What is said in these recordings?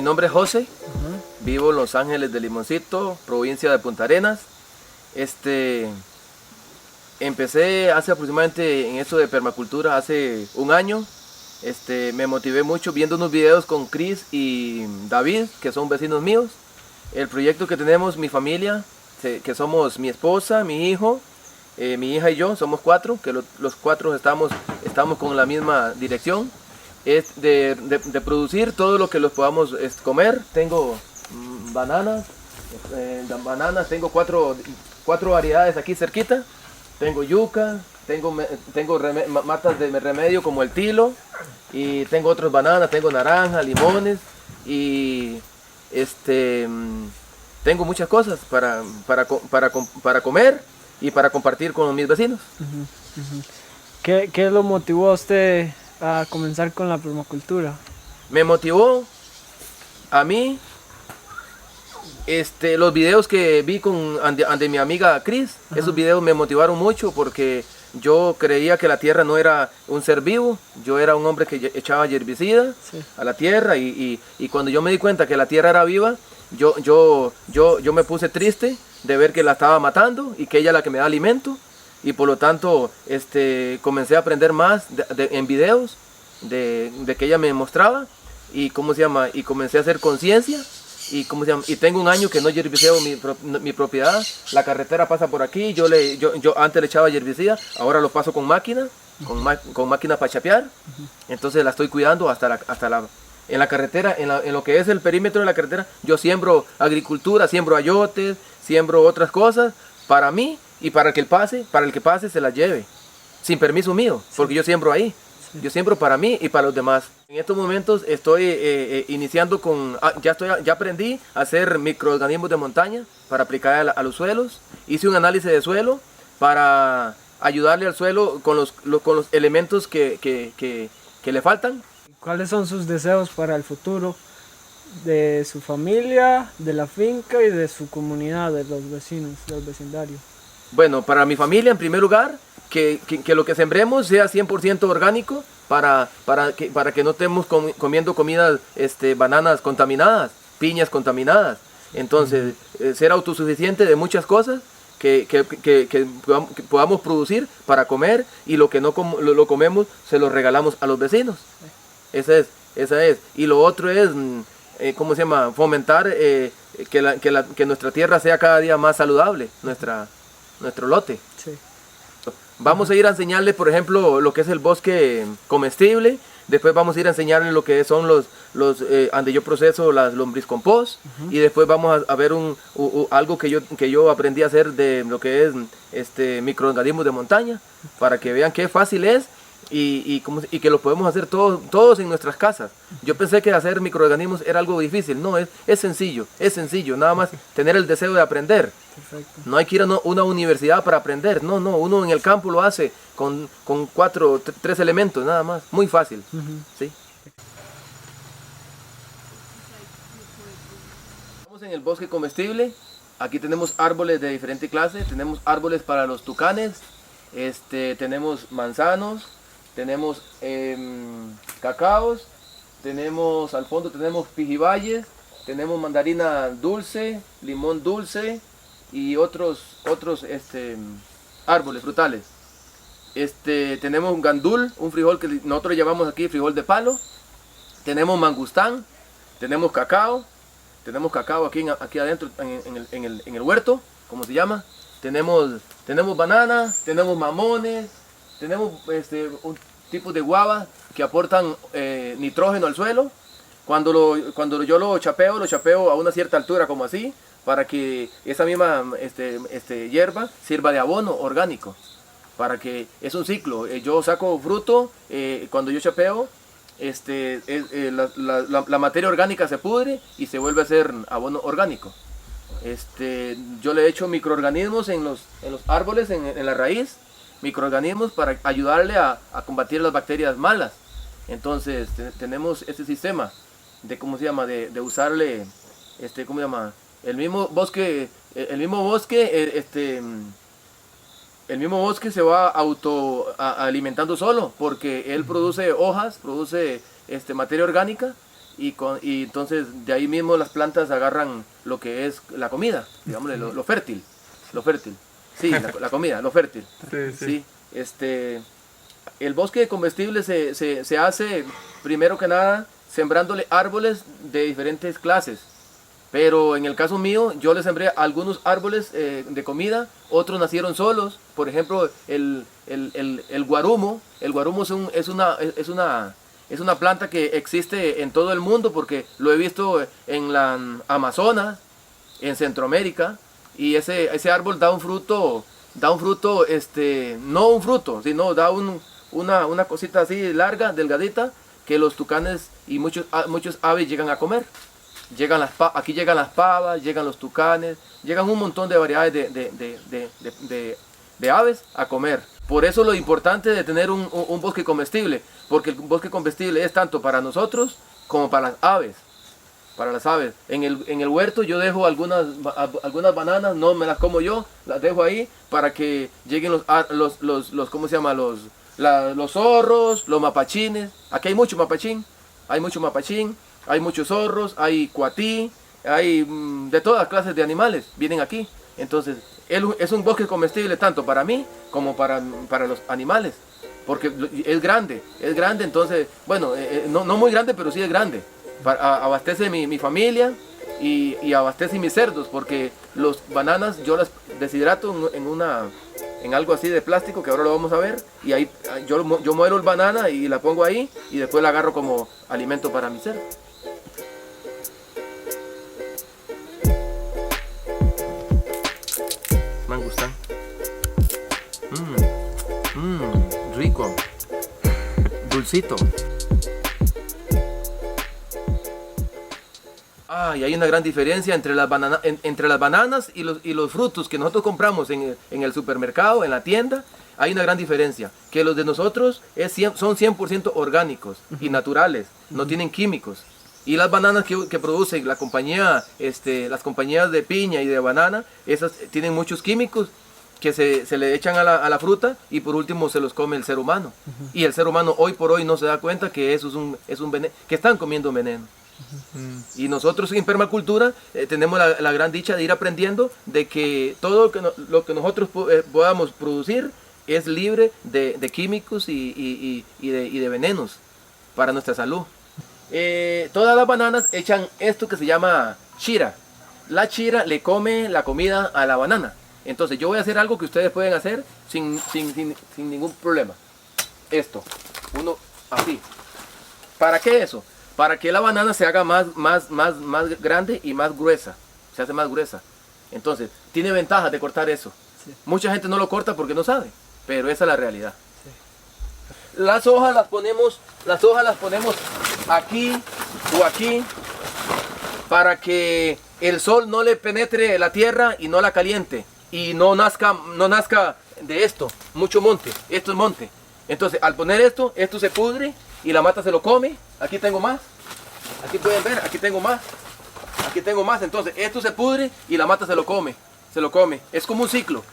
Mi nombre es José, vivo en Los Ángeles de Limoncito, provincia de Punta Arenas. Empecé hace aproximadamente en esto de permacultura hace un año. Me motivé mucho viendo unos videos con Chris y David, que son vecinos míos. El proyecto que tenemos, mi familia, que somos mi esposa, mi hijo, mi hija y yo, somos 4, que los 4 estamos con la misma dirección. Es de producir todo lo que los podamos comer. Tengo bananas, tengo cuatro variedades aquí cerquita. Tengo yuca, tengo matas de remedio como el tilo, y tengo otras bananas, tengo naranja, limones, y tengo muchas cosas para comer y para compartir con mis vecinos. ¿Qué lo motivó a usted a comenzar con la permacultura? Me motivó a mí los videos que vi ante mi amiga Chris. Esos videos me motivaron mucho porque yo creía que la tierra no era un ser vivo. Yo era un hombre que echaba herbicida a la tierra, y cuando yo me di cuenta que la tierra era viva, yo me puse triste de ver que la estaba matando y que ella es la que me da alimento. Y por lo tanto comencé a aprender más en videos de que ella me mostraba, y comencé a hacer conciencia. Y tengo un año que no herbiceo mi propiedad. La carretera pasa por aquí. Yo antes le echaba herbicida, ahora lo paso con máquina, con máquina para chapear. Entonces la estoy cuidando en la carretera, en lo que es el perímetro de la carretera. Yo siembro agricultura, siembro ayotes, siembro otras cosas para mí y para el que pase se las lleve, sin permiso mío, porque yo siembro ahí. Yo siembro para mí y para los demás. En estos momentos estoy iniciando ya aprendí a hacer microorganismos de montaña para aplicar a los suelos. Hice un análisis de suelo para ayudarle al suelo con los elementos que le faltan. ¿Cuáles son sus deseos para el futuro de su familia, de la finca y de su comunidad, de los vecinos, del vecindario? Bueno, para mi familia, en primer lugar, que lo que sembremos sea 100% orgánico, para que no estemos comiendo comidas, bananas contaminadas, piñas contaminadas. Entonces, ser autosuficiente de muchas cosas que podamos producir para comer, y lo que no lo comemos se lo regalamos a los vecinos. Esa es. Y lo otro es, fomentar que nuestra tierra sea cada día más saludable, nuestro lote. Sí. Vamos a ir a enseñarles, por ejemplo, lo que es el bosque comestible. Después vamos a ir a enseñarles lo que son donde yo proceso las lombriz compost. Y después vamos a ver algo que yo aprendí a hacer de lo que es microorganismos de montaña, para que vean qué fácil es y que lo podemos hacer todos en nuestras casas. Yo pensé que hacer microorganismos era algo difícil. No, es sencillo, nada más tener el deseo de aprender. Perfecto. No hay que ir a una universidad para aprender. No, uno en el campo lo hace con 3 elementos nada más, muy fácil. ¿Sí? Estamos en el bosque comestible. Aquí tenemos árboles de diferentes clases. Tenemos árboles para los tucanes, tenemos manzanos, tenemos cacaos, al fondo tenemos pijibayes, tenemos mandarina dulce, limón dulce y otros árboles frutales. Tenemos un gandul, un frijol que nosotros llamamos aquí frijol de palo. Tenemos mangustán, tenemos cacao aquí adentro en el huerto, como se llama. Tenemos banana, tenemos mamones, tenemos un tipo de guava que aportan nitrógeno al suelo. Cuando yo lo chapeo a una cierta altura, como así, para que esa misma hierba sirva de abono orgánico, para que es un ciclo. Yo saco fruto, cuando yo chapeo, la materia orgánica se pudre y se vuelve a ser abono orgánico. Yo le he hecho microorganismos en los árboles, en la raíz, microorganismos para ayudarle a combatir las bacterias malas. Entonces tenemos este sistema de usarle, el mismo bosque se va alimentando solo, porque él produce hojas, produce materia orgánica, y entonces de ahí mismo las plantas agarran lo que es la comida, digámosle, lo fértil, sí, la comida, lo fértil. Sí. El bosque comestible se hace primero que nada sembrándole árboles de diferentes clases. Pero en el caso mío, yo le sembré algunos árboles de comida, otros nacieron solos. Por ejemplo, el guarumo. El guarumo es una planta que existe en todo el mundo porque lo he visto en la Amazonas, en Centroamérica. Y ese árbol da un fruto, no un fruto, sino da una cosita así larga, delgadita, que los tucanes y muchos aves llegan a comer. Aquí llegan las pavas, llegan los tucanes, llegan un montón de variedades de aves a comer. Por eso lo importante de tener un bosque comestible, porque el bosque comestible es tanto para nosotros como para las aves. En el huerto yo dejo algunas bananas, no me las como yo, las dejo ahí para que lleguen ¿cómo se llama? Los zorros, los mapachines. Aquí hay mucho mapachín, hay muchos zorros, hay cuatí, hay de todas clases de animales, vienen aquí. Entonces, es un bosque comestible tanto para mí como para los animales, porque es grande, entonces, bueno, no muy grande, pero sí es grande. Abastece mi familia y abastece mis cerdos, porque los bananas yo las deshidrato en algo así de plástico que ahora lo vamos a ver, y ahí yo muelo el banana y la pongo ahí y después la agarro como alimento para mi cerdo. Mangustán. Rico. Dulcito. Y hay una gran diferencia entre las bananas y los frutos que nosotros compramos en el supermercado, en la tienda. Hay una gran diferencia, que los de nosotros son 100% orgánicos y naturales, no tienen químicos. Y las bananas que producen las compañías de piña y de banana, esas tienen muchos químicos que se le echan a la fruta y por último se los come el ser humano. Y el ser humano hoy por hoy no se da cuenta que eso es un veneno, que están comiendo veneno. Y nosotros en permacultura tenemos la gran dicha de ir aprendiendo de que todo lo que nosotros podamos producir es libre de químicos y de venenos para nuestra salud. Todas las bananas echan esto que se llama chira. La chira le come la comida a la banana. Entonces yo voy a hacer algo que ustedes pueden hacer sin ningún problema. Esto, uno así. ¿Para qué eso? Para que la banana se haga más grande y más gruesa. Se hace más gruesa. Entonces, tiene ventaja de cortar eso. Sí. Mucha gente no lo corta porque no sabe, pero esa es la realidad. Sí. Las hojas las ponemos aquí o aquí para que el sol no le penetre la tierra y no la caliente y no nazca de esto, mucho monte. Esto es monte. Entonces, al poner esto se pudre y la mata se lo come. Aquí tengo más. Aquí pueden ver, aquí tengo más. Aquí tengo más. Entonces, esto se pudre y la mata se lo come. Es como un ciclo.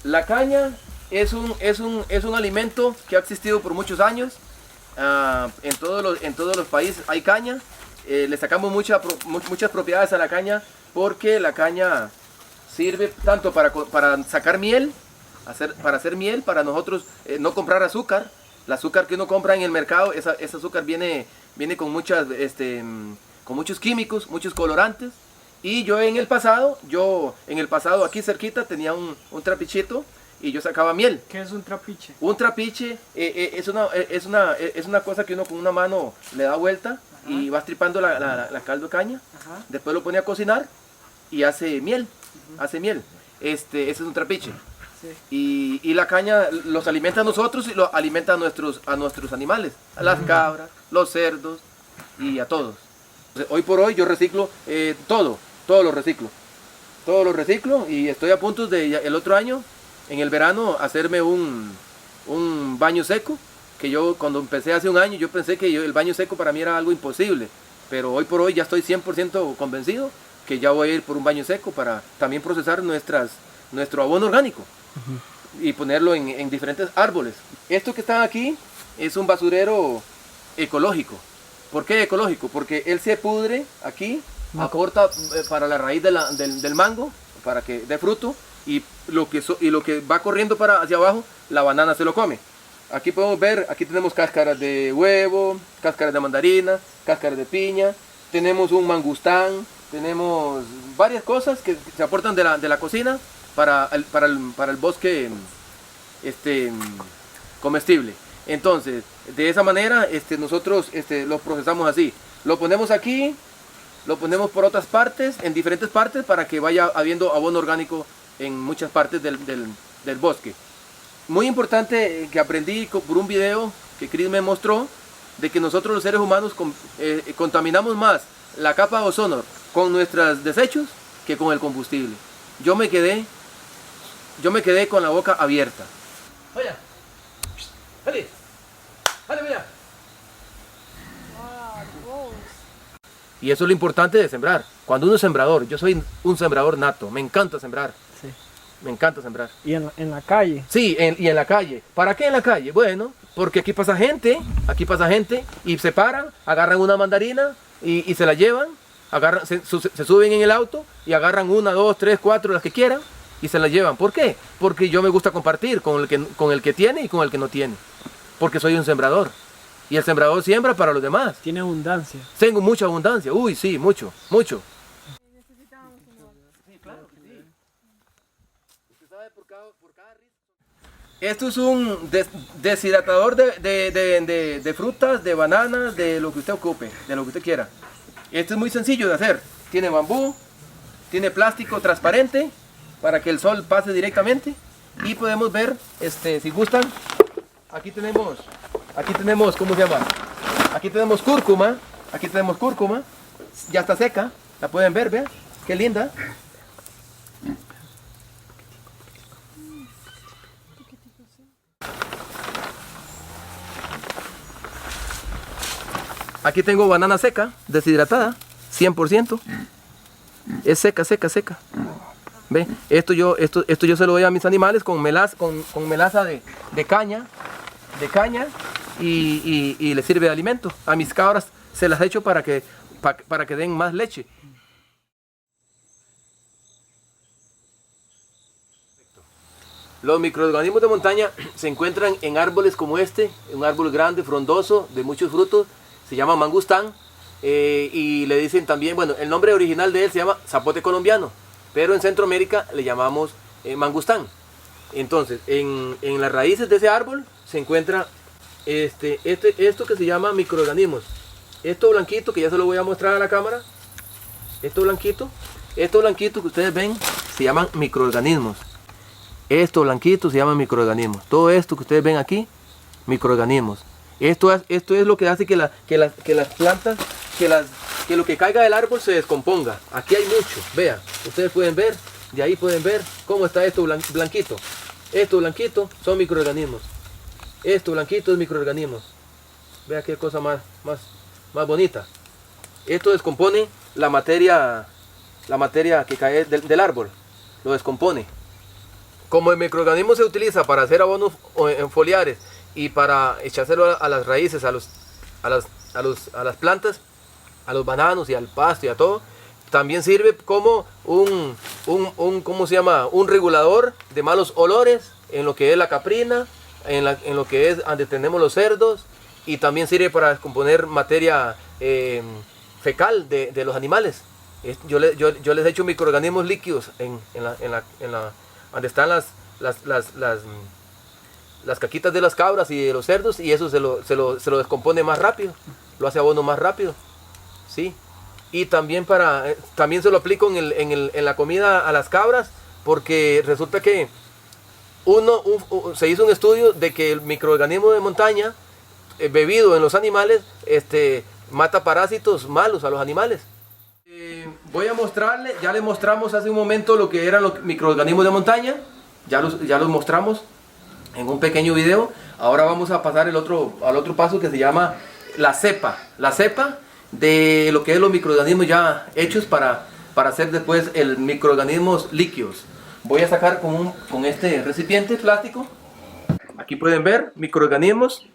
La caña es un alimento que ha existido por muchos años. En todos los países hay caña. Le sacamos muchas propiedades a la caña porque la caña sirve tanto para sacar miel, para hacer miel, para nosotros no comprar azúcar. El azúcar que uno compra en el mercado, ese azúcar viene con muchos químicos, muchos colorantes. Y yo en el pasado aquí cerquita tenía un trapichito y yo sacaba miel. ¿Qué es un trapiche? Un trapiche es una cosa que uno con una mano le da vuelta. Ajá. Y va tripando la caldo de caña. Ajá. Después lo pone a cocinar y hace miel. Uh-huh. Ese es un trapiche. Sí. Y la caña los alimenta a nosotros y lo alimenta a nuestros animales, a las cabras, los cerdos y a todos. Entonces, hoy por hoy yo reciclo todo lo reciclo y estoy a punto de el otro año, en el verano, hacerme un baño seco, que yo cuando empecé hace un año yo pensé que el baño seco para mí era algo imposible, pero hoy por hoy ya estoy 100% convencido que ya voy a ir por un baño seco para también procesar nuestro abono orgánico. Uh-huh. Y ponerlo en diferentes árboles. Esto que está aquí es un basurero ecológico. ¿Por qué ecológico? Porque él se pudre aquí, aporta para la raíz del mango, para que dé fruto, y lo que va corriendo hacia abajo, la banana se lo come. Aquí podemos ver, aquí tenemos cáscaras de huevo, cáscaras de mandarina, cáscaras de piña, tenemos un mangustán, tenemos varias cosas que se aportan de la cocina para el bosque comestible. Entonces, de esa manera nosotros lo procesamos así. Lo ponemos aquí, lo ponemos por otras partes, en diferentes partes, para que vaya habiendo abono orgánico en muchas partes del bosque. Muy importante que aprendí por un video que Chris me mostró, de que nosotros los seres humanos contaminamos más la capa de ozono con nuestros desechos que con el combustible. Yo me quedé con la boca abierta. Vaya, dale, dale, vaya. Y eso es lo importante de sembrar. Cuando uno es sembrador, yo soy un sembrador nato, me encanta sembrar. Sí. Me encanta sembrar. ¿Y en la calle? Sí, y en la calle. ¿Para qué en la calle? Bueno, porque aquí pasa gente y se paran, agarran una mandarina y se la llevan, se suben en el auto y agarran 1, 2, 3, 4, las que quieran y se la llevan. ¿Por qué? Porque yo me gusta compartir con el que tiene y con el que no tiene. Porque soy un sembrador. Y el sembrador siembra para los demás. Tiene abundancia. Tengo mucha abundancia. Uy, sí, mucho, mucho. Sí, claro que sí. Usted sabe por cada Esto es un deshidratador de frutas, de bananas, de lo que usted ocupe, de lo que usted quiera. Esto es muy sencillo de hacer. Tiene bambú, tiene plástico transparente para que el sol pase directamente. Y podemos ver, si gustan, aquí tenemos, ¿cómo se llama? Aquí tenemos cúrcuma, ya está seca, la pueden ver, vean, qué linda. Aquí tengo banana seca, deshidratada, 100%. Es seca, seca, seca. ¿Ve? Esto yo se lo doy a mis animales con melaza de caña, y les sirve de alimento. A mis cabras se las echo para que den más leche. Los microorganismos de montaña se encuentran en árboles como un árbol grande, frondoso, de muchos frutos. Se llama mangustán, y le dicen también, bueno, el nombre original de él se llama zapote colombiano, pero en Centroamérica le llamamos mangustán. Entonces, en las raíces de ese árbol se encuentra esto que se llama microorganismos. Esto blanquito, que ya se lo voy a mostrar a la cámara, esto blanquito que ustedes ven, se llaman microorganismos. Esto blanquito se llama microorganismos. Todo esto que ustedes ven aquí, microorganismos. Esto es lo que hace que las plantas, que lo que caiga del árbol se descomponga. Aquí hay mucho, vean, ustedes pueden ver, de ahí pueden ver cómo está esto blanquito. Esto blanquito son microorganismos. Esto blanquito es microorganismos. Vean qué cosa más bonita. Esto descompone la materia que cae del árbol, lo descompone. Como el microorganismo se utiliza para hacer abonos foliares y para echárselo a las raíces, a las plantas, a los bananos y al pasto y a todo, también sirve como ¿cómo se llama? Un regulador de malos olores en lo que es la caprina, en lo que es donde tenemos los cerdos, y también sirve para descomponer materia fecal de los animales. Yo les echo microorganismos líquidos donde están las caquitas de las cabras y de los cerdos, y eso se lo descompone más rápido, lo hace abono más rápido, ¿sí? Y también se lo aplico en la comida a las cabras, porque resulta que se hizo un estudio de que el microorganismo de montaña bebido en los animales mata parásitos malos a los animales. Voy a mostrarle, ya les mostramos hace un momento lo que eran los microorganismos de montaña, ya los mostramos en un pequeño video. Ahora vamos a pasar al otro paso, que se llama la cepa de lo que es los microorganismos ya hechos para hacer después el microorganismos líquidos. Voy a sacar con este recipiente plástico. Aquí pueden ver microorganismos,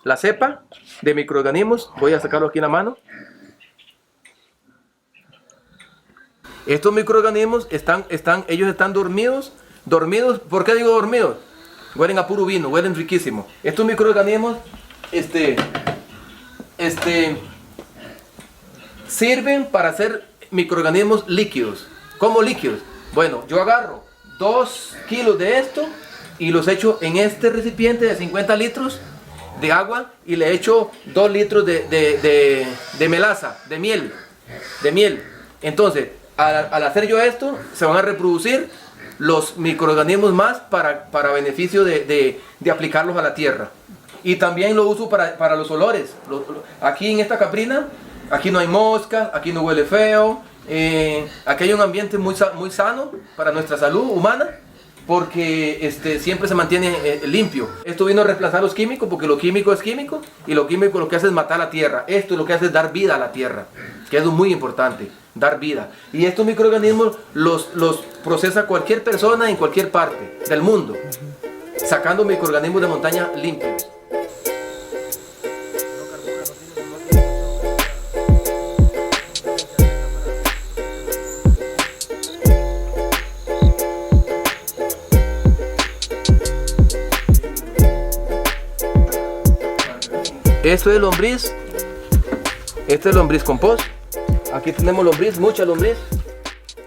la cepa de microorganismos. Voy a sacarlo aquí en la mano. Estos microorganismos ellos están dormidos. ¿Por qué digo dormidos? Huelen a puro vino, huelen riquísimo. Estos microorganismos, sirven para hacer microorganismos líquidos. ¿Cómo líquidos? Bueno, yo agarro 2 kilos de esto y los echo en este recipiente de 50 litros de agua y le echo 2 litros de melaza, de miel. Entonces, al hacer yo esto, se van a reproducir los microorganismos más para beneficio de aplicarlos a la tierra. Y también lo uso para los olores. Aquí en esta caprina, aquí no hay moscas, aquí no huele feo. Aquí hay un ambiente muy sano para nuestra salud humana, porque siempre se mantiene limpio. Esto vino a reemplazar los químicos, porque lo químico es químico y lo químico lo que hace es matar la tierra. Esto lo que hace es dar vida a la tierra, que es muy importante, dar vida. Y estos microorganismos los procesa cualquier persona en cualquier parte del mundo, sacando microorganismos de montaña limpios. Esto es lombriz. Este es lombriz compost. Aquí tenemos lombriz, mucha lombriz.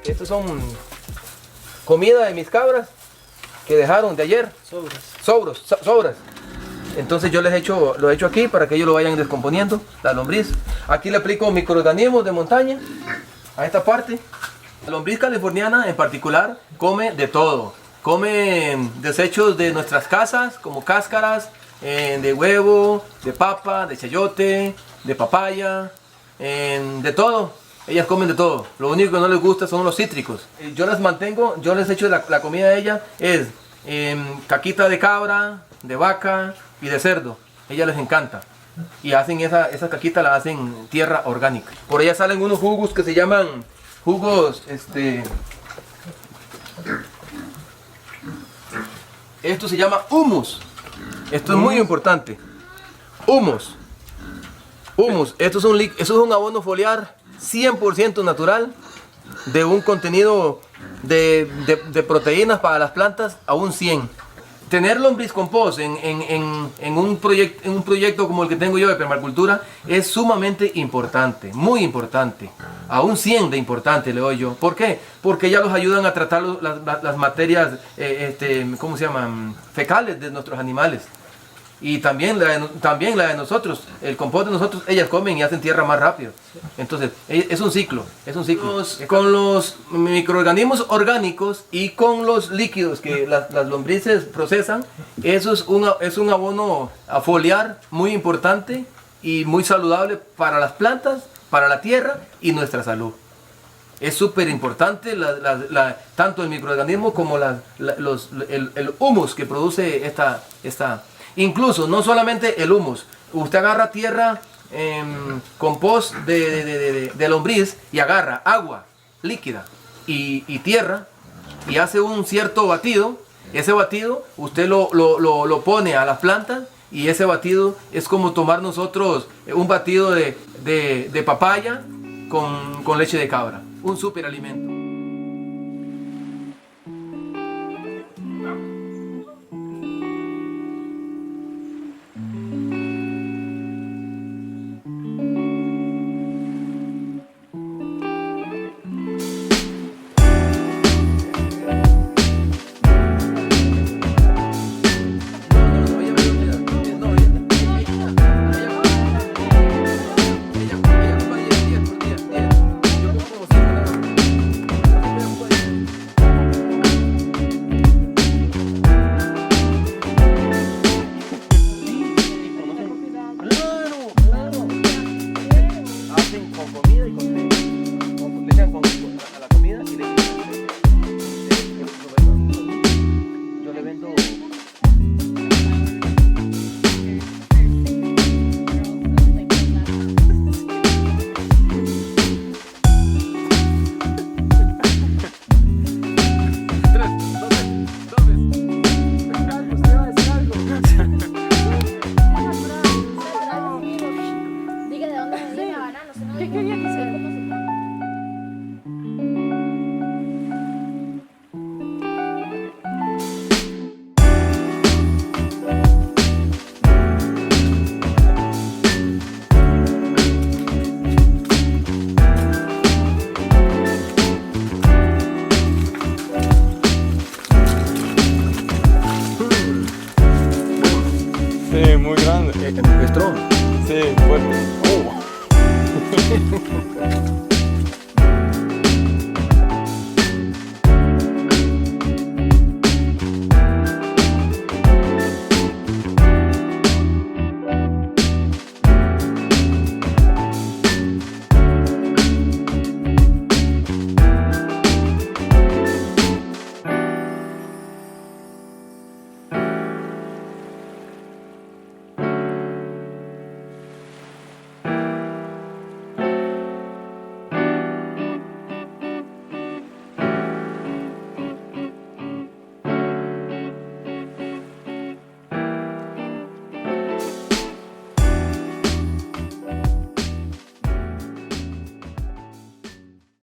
Estos son comida de mis cabras que dejaron de ayer. Sobras. Entonces yo lo he hecho aquí para que ellos lo vayan descomponiendo, la lombriz. Aquí le aplico microorganismos de montaña a esta parte. La lombriz californiana en particular come de todo. Come desechos de nuestras casas, como cáscaras, de huevo, de papa, de chayote, de papaya, de todo. Ellas comen de todo. Lo único que no les gusta son los cítricos. Yo les echo la comida de ellas, es caquita de cabra, de vaca y de cerdo. A ellas les encanta. Y hacen esa caquita, la hacen tierra orgánica. Por ella salen unos jugos que se llaman jugos, esto se llama humus. Esto es muy importante. Humus. Esto es un abono foliar 100% natural, de un contenido de proteínas para las plantas a un 100. Tener lombriz compost en un proyecto como el que tengo yo de permacultura es sumamente importante, muy importante, a un 100 de importante le doy yo. ¿Por qué? Porque ellas los ayudan a tratar las materias, ¿cómo se llaman? Fecales de nuestros animales. Y también la de nosotros, el compost de nosotros, ellas comen y hacen tierra más rápido. Entonces, es un ciclo. Con los microorganismos orgánicos y con los líquidos que las lombrices procesan, eso es un abono foliar muy importante y muy saludable para las plantas, para la tierra y nuestra salud. Es súper importante tanto el microorganismo como el humus que produce esta. Incluso, no solamente el humus. Usted agarra tierra, compost de lombriz y agarra agua líquida y tierra y hace un cierto batido. Ese batido usted lo pone a las plantas y ese batido es como tomar nosotros un batido de papaya con leche de cabra. Un súper alimento. ¿Qué querían hacer? Sí, muy grande. Strong. Sí, fuerte. Oh.